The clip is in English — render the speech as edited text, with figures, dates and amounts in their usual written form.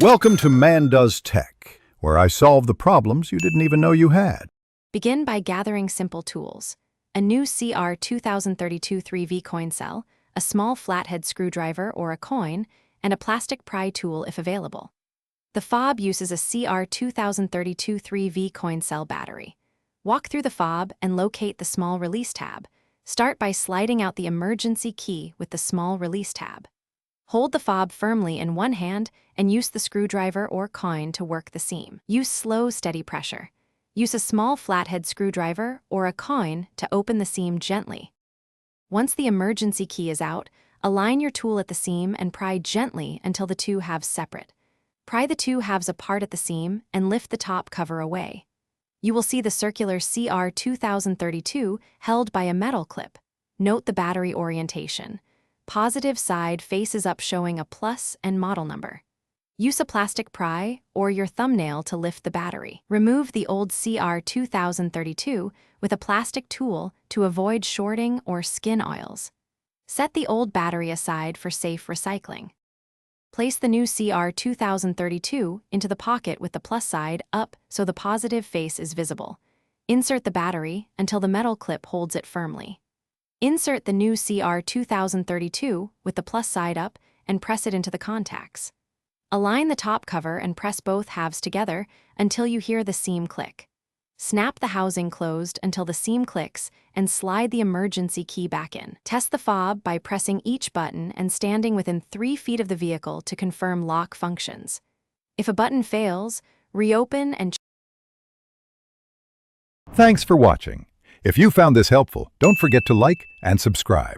Welcome to Man Does Tech, where I solve the problems you didn't even know you had. Begin by gathering simple tools. A new CR 2032 3V coin cell, a small flathead screwdriver or a coin, and a plastic pry tool if available. The fob uses a CR 2032 3V coin cell battery. Walk through the fob and locate the small release tab. Start by sliding out the emergency key with the small release tab. Hold the fob firmly in one hand and use the screwdriver or coin to work the seam. Use slow, steady pressure. Use a small flathead screwdriver or a coin to open the seam gently. Once the emergency key is out, align your tool at the seam and pry gently until the two halves separate. Pry the two halves apart at the seam and lift the top cover away. You will see the circular CR 2032 held by a metal clip. Note the battery orientation. Positive side faces up showing a plus and model number. Use a plastic pry or your thumbnail to lift the battery. Remove the old CR 2032 with a plastic tool to avoid shorting or skin oils. Set the old battery aside for safe recycling. Place the new CR 2032 into the pocket with the plus side up so the positive face is visible. Insert the battery until the metal clip holds it firmly. Insert the new CR 2032 with the plus side up and press it into the contacts. Align the top cover and press both halves together until you hear the seam click. Snap the housing closed until the seam clicks and slide the emergency key back in. Test the fob by pressing each button and standing within 3 feet of the vehicle to confirm lock functions. If a button fails, reopen and Thanks for watching. If you found this helpful, don't forget to like and subscribe.